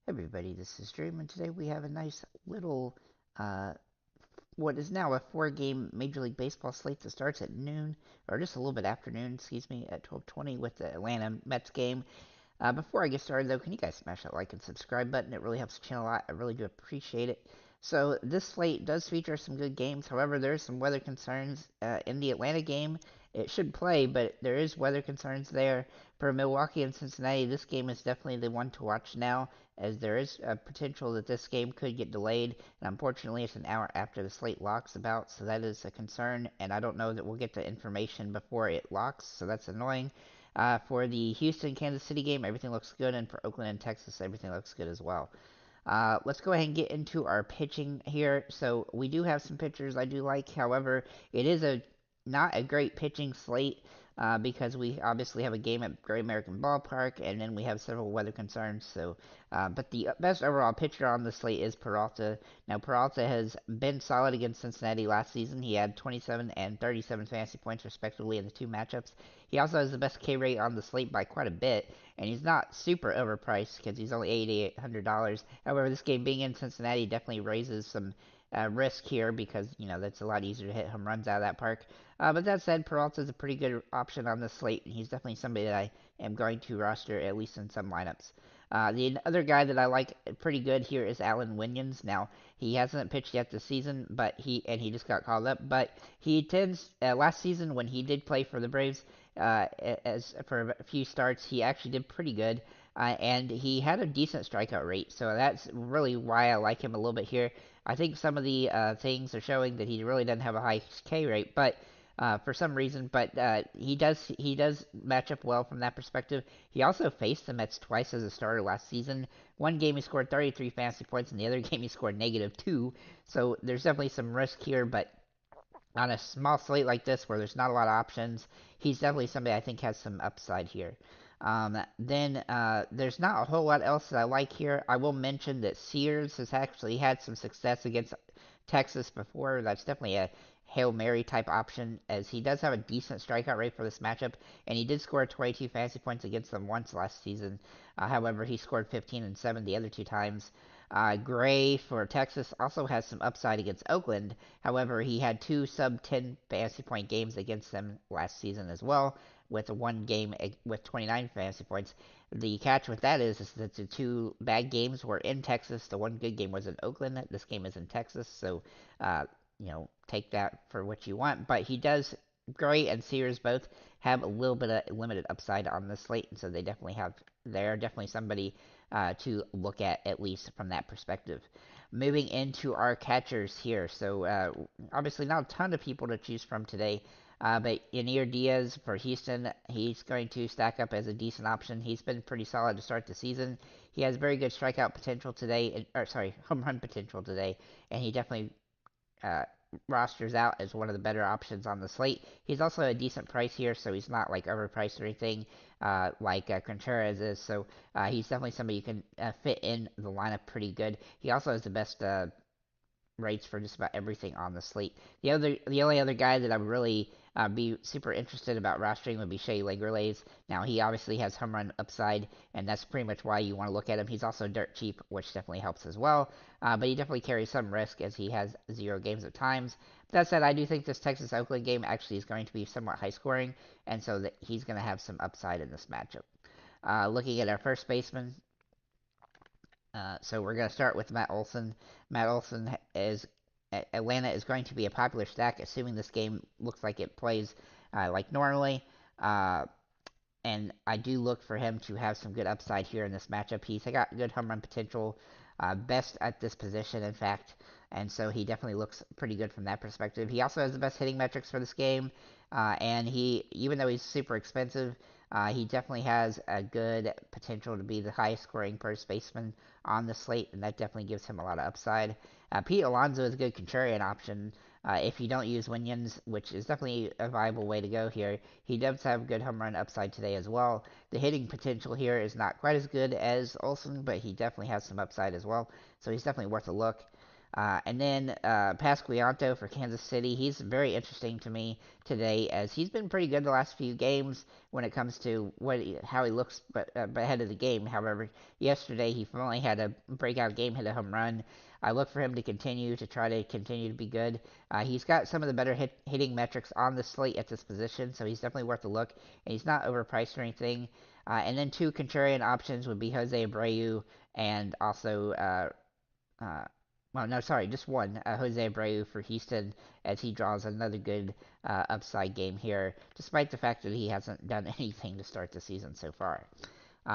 Everybody, this is Dream, and today we have a nice little, uh, what is now a four-game Major League Baseball slate that starts at noon, or just a little bit after noon, excuse me, at 12:20 with the Atlanta Mets game. Before I get started, though, can you guys smash that like and subscribe button? It really helps the channel a lot. I really do appreciate it. So this slate does feature some good games. However, there is some weather concerns in the Atlanta game. It should play, but there is weather concerns there. For Milwaukee and Cincinnati, this game is definitely the one to watch now, as there is a potential that this game could get delayed. And unfortunately, it's an hour after the slate locks about, so that is a concern. And I don't know that we'll get the information before it locks, so that's annoying. For the Houston Kansas City game, everything looks good, and for Oakland and Texas, everything looks good as well. Let's go ahead and get into our pitching here. So we do have some pitchers I do like. However, it is a not a great pitching slate because we obviously have a game at Great American Ballpark, and then we have several weather concerns. But the best overall pitcher on the slate is Peralta. Now, Peralta has been solid against Cincinnati last season. He had 27 and 37 fantasy points respectively in the two matchups. He also has the best K rate on the slate by quite a bit, and he's not super overpriced because he's only $8,800. However, this game being in Cincinnati definitely raises some risk here because that's a lot easier to hit home runs out of that park. But that said, Peralta is a pretty good option on the slate, and he's definitely somebody that I am going to roster at least in some lineups. The other guy that I like pretty good here is Alan Winans. Now he hasn't pitched yet this season, but he just got called up. But he tends last season when he did play for the Braves, as for a few starts, he actually did pretty good. And he had a decent strikeout rate, so that's really why I like him a little bit here. I think some of the things are showing that he really doesn't have a high K rate, but for some reason, but he does match up well from that perspective. He also faced the Mets twice as a starter last season. One game he scored 33 fantasy points, and the other game he scored -2. So there's definitely some risk here, but on a small slate like this where there's not a lot of options, he's definitely somebody I think has some upside here. Then there's not a whole lot else that I like here. I will mention that Sears has actually had some success against Texas before. That's definitely a Hail Mary type option, as he does have a decent strikeout rate for this matchup, and he did score 22 fantasy points against them once last season. However, he scored 15 and 7 the other two times. Gray for Texas also has some upside against Oakland. However, he had two sub 10 fantasy point games against them last season as well, with one game with 29 fantasy points. The catch with that is that the two bad games were in Texas. The one good game was in Oakland. This game is in Texas, so take that for what you want. But he does. Gray and Sears both have a little bit of limited upside on this slate, and so they're definitely somebody to look at least from that perspective. Moving into our catchers here, so obviously not a ton of people to choose from today, but Yanier Diaz for Houston, he's going to stack up as a decent option. He's been pretty solid to start the season. He has very good strikeout potential today, or sorry, home run potential today, and he definitely uh, rosters out as one of the better options on the slate. He's also a decent price here, so he's not like overpriced or anything like Contreras is. So he's definitely somebody you can fit in the lineup pretty good. He also has the best rates for just about everything on the slate. The only other guy that I would really be super interested about rostering would be Shea Langurlays. Now he obviously has home run upside, and that's pretty much why you want to look at him. He's also dirt cheap, which definitely helps as well. But he definitely carries some risk as he has 0 games at times. That said, I do think this Texas Oakland game actually is going to be somewhat high scoring, and so that he's going to have some upside in this matchup. Looking at our first baseman, so we're going to start with Matt Olson. Matt Olson is Atlanta is going to be a popular stack, assuming this game looks like it plays like normally. Uh, and I do look for him to have some good upside here in this matchup. He's got good home run potential, best at this position, in fact, and so he definitely looks pretty good from that perspective. He also has the best hitting metrics for this game, and even though he's super expensive, he definitely has a good potential to be the highest scoring first baseman on the slate, and that definitely gives him a lot of upside. Pete Alonso is a good contrarian option. If you don't use Winions, which is definitely a viable way to go here, he does have good home run upside today as well. The hitting potential here is not quite as good as Olson, but he definitely has some upside as well, so he's definitely worth a look. And then Pasquanto for Kansas City. He's very interesting to me today as he's been pretty good the last few games when it comes to how he looks but ahead of the game. However, yesterday he finally had a breakout game, hit a home run. I look for him to try to continue to be good. He's got some of the better hitting metrics on the slate at this position, so he's definitely worth a look. And he's not overpriced or anything. And then two contrarian options would be Jose Abreu and also uh, well, no, sorry, just one. Jose Abreu for Houston as he draws another good upside game here, despite the fact that he hasn't done anything to start the season so far.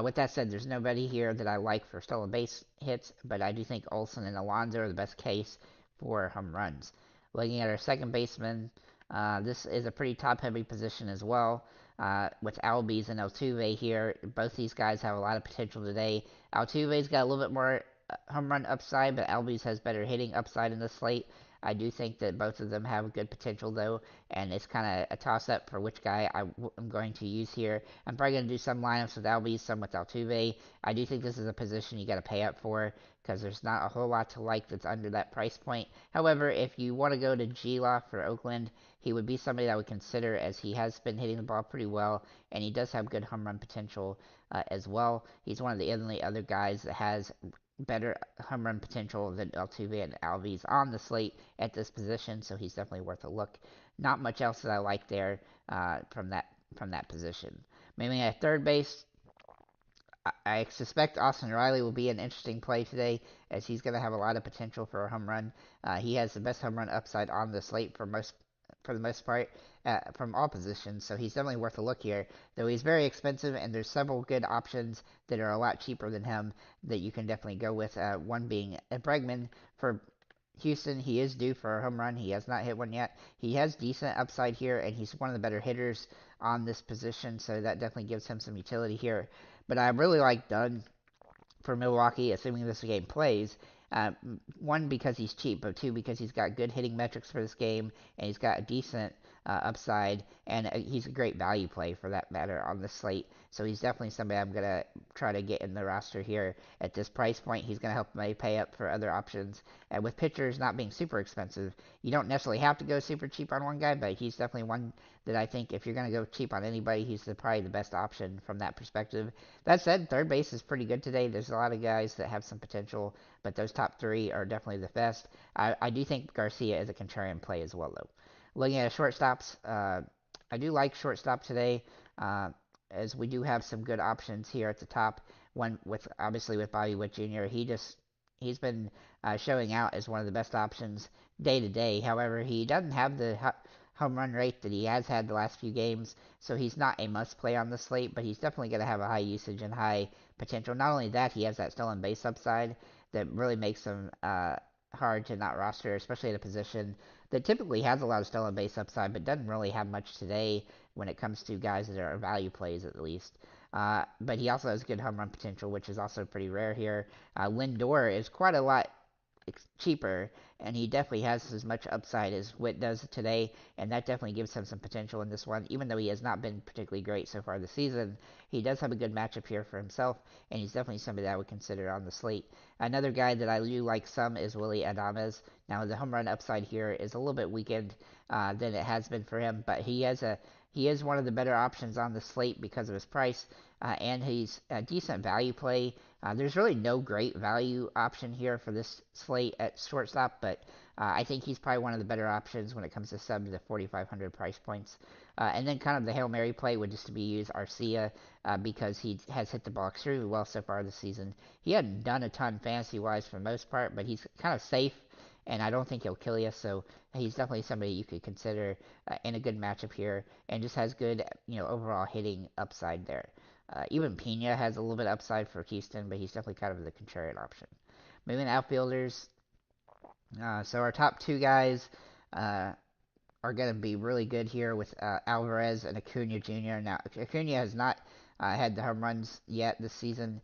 With that said, there's nobody here that I like for stolen base hits, but I do think Olson and Alonso are the best case for home runs. Looking at our second baseman, this is a pretty top-heavy position as well. With Albies and Altuve here, both these guys have a lot of potential today. Altuve's got a little bit more home run upside, but Albies has better hitting upside in the slate. I do think that both of them have good potential though, and it's kind of a toss up for which guy I'm going to use here. I'm probably going to do some lineups with Albies, some with Altuve. I do think this is a position you got to pay up for because there's not a whole lot to like that's under that price point. However, if you want to go to G-Law for Oakland, he would be somebody that I would consider as he has been hitting the ball pretty well, and he does have good home run potential as well. He's one of the only other guys that has better home run potential than Altuve and Alves on the slate at this position, so he's definitely worth a look. Not much else that I like there from that position. Maybe at third base, I suspect Austin Riley will be an interesting play today, as he's going to have a lot of potential for a home run. He has the best home run upside on the slate for the most part, from all positions. So he's definitely worth a look here. Though he's very expensive, and there's several good options that are a lot cheaper than him that you can definitely go with. One being Bregman for Houston. He is due for a home run. He has not hit one yet. He has decent upside here, and he's one of the better hitters on this position, so that definitely gives him some utility here. But I really like Dunn for Milwaukee, assuming this game plays. Uh, One, because he's cheap, but two, because he's got good hitting metrics for this game, and he's got a decent upside, and he's a great value play for that matter on the slate. So he's definitely somebody I'm going to try to get in the roster here at this price point. He's going to help me pay up for other options. And with pitchers not being super expensive, you don't necessarily have to go super cheap on one guy, but he's definitely one that I think if you're going to go cheap on anybody, he's probably the best option from that perspective. That said, third base is pretty good today. There's a lot of guys that have some potential, but those top three are definitely the best. I do think Garcia is a contrarian play as well, though. Looking at shortstops, I do like shortstop today, uh, as we do have some good options here at the top. One with obviously with Bobby Witt Jr. He's been showing out as one of the best options day to day. However, he doesn't have the home run rate that he has had the last few games, so he's not a must play on the slate, but he's definitely going to have a high usage and high potential. Not only that, he has that stolen base upside that really makes him hard to not roster, especially at a position that typically has a lot of stolen base upside, but doesn't really have much today when it comes to guys that are value plays at least. But he also has good home run potential, which is also pretty rare here. Lindor is quite a lot cheaper, and he definitely has as much upside as Witt does today, and that definitely gives him some potential in this one. Even though he has not been particularly great so far this season, he does have a good matchup here for himself, and he's definitely somebody that I would consider on the slate. Another guy that I do like some is Willie Adames. Now the home run upside here is a little bit weakened than it has been for him, but he is one of the better options on the slate because of his price, and he's a decent value play. There's really no great value option here for this slate at shortstop, but I think he's probably one of the better options when it comes to sub to 4,500 price points. And then kind of the Hail Mary play would just be use Arcia because he has hit the ball extremely well so far this season. He hadn't done a ton fantasy wise for the most part, but he's kind of safe, and I don't think he'll kill you. So he's definitely somebody you could consider in a good matchup here, and just has good overall hitting upside there. Even Pena has a little bit of upside for Houston, but he's definitely kind of the contrarian option. Moving to outfielders, so our top two guys uh, are going to be really good here with Alvarez and Acuna Jr. Now, Acuna has not had the home runs yet this season,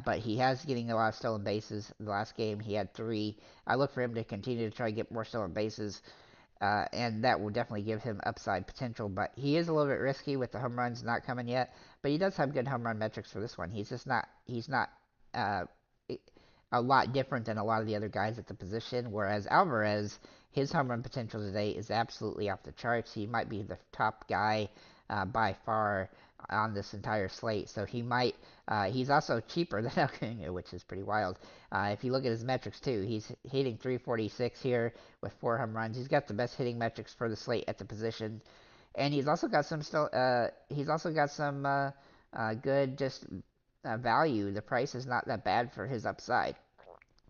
but he has getting a lot of stolen bases. The last game he had three. I look for him to continue to try to get more stolen bases, and that will definitely give him upside potential. But he is a little bit risky with the home runs not coming yet. But he does have good home run metrics for this one. He's just not. He's not. Uh, a lot different than a lot of the other guys at the position. Whereas Alvarez, his home run potential today is absolutely off the charts. He might be the top guy by far on this entire slate. So he might. He's also cheaper than Acuna, which is pretty wild. If you look at his metrics too, he's hitting 346 here with 4 home runs. He's got the best hitting metrics for the slate at the position, and he's also got some still. He's also got some good just value. The price is not that bad for his upside.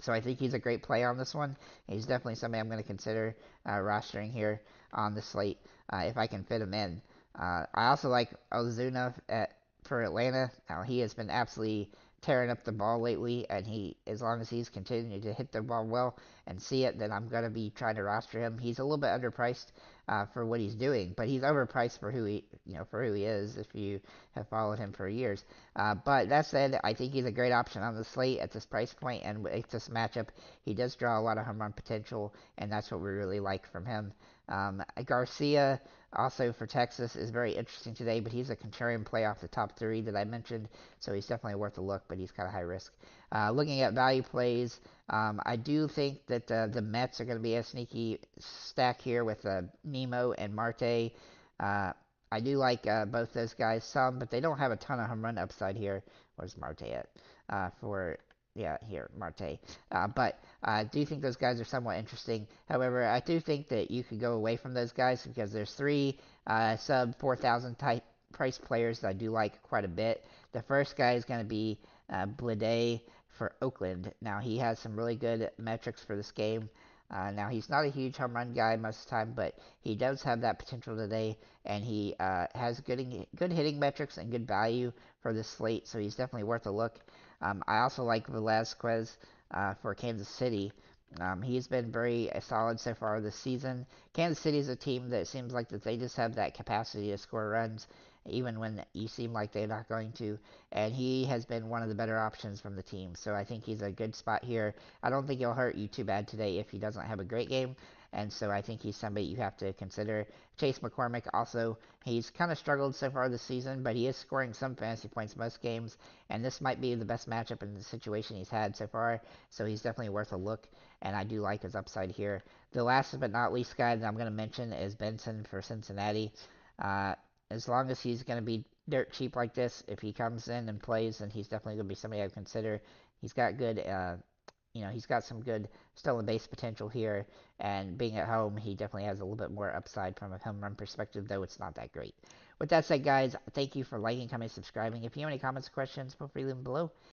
So I think he's a great play on this one. He's definitely somebody I'm going to consider rostering here on the slate if I can fit him in. I also like Ozuna for Atlanta. Now he has been absolutely tearing up the ball lately, and as long as he's continuing to hit the ball well and see it, then I'm going to be trying to roster him. He's a little bit underpriced for what he's doing, but he's overpriced for who he is. If you have followed him for years. But that said, I think he's a great option on the slate at this price point, and with this matchup, he does draw a lot of home run potential, and that's what we really like from him. Garcia, also for Texas, is very interesting today, but he's a contrarian play off the top three that I mentioned, so he's definitely worth a look, but he's kind of high risk. Looking at value plays, I do think that the Mets are going to be a sneaky stack here with Nemo and Marte. I do like both those guys some, but they don't have a ton of home run upside here. Where's Marte at? Here, Marte. But I do think those guys are somewhat interesting. However, I do think that you could go away from those guys because there's three sub 4,000 type price players that I do like quite a bit. The first guy is going to be Blade for Oakland. Now, he has some really good metrics for this game. Now, he's not a huge home run guy most of the time, but he does have that potential today, and he has good hitting metrics and good value for this slate, so he's definitely worth a look. I also like Velasquez for Kansas City. He's been very solid so far this season. Kansas City is a team that seems like that they just have that capacity to score runs, even when you seem like they're not going to. And he has been one of the better options from the team. So I think he's a good spot here. I don't think he'll hurt you too bad today if he doesn't have a great game. And so I think he's somebody you have to consider. Chase McCormick also, he's kind of struggled so far this season, but he is scoring some fantasy points most games. And this might be the best matchup in the situation he's had so far. So he's definitely worth a look. And I do like his upside here. The last but not least guy that I'm going to mention is Benson for Cincinnati. As long as he's going to be dirt cheap like this, if he comes in and plays, then he's definitely going to be somebody I would consider. He's got good, he's got some good stolen base potential here, and being at home, he definitely has a little bit more upside from a home run perspective, though it's not that great. With that said, guys, thank you for liking, commenting, subscribing. If you have any comments or questions, feel free to leave them below.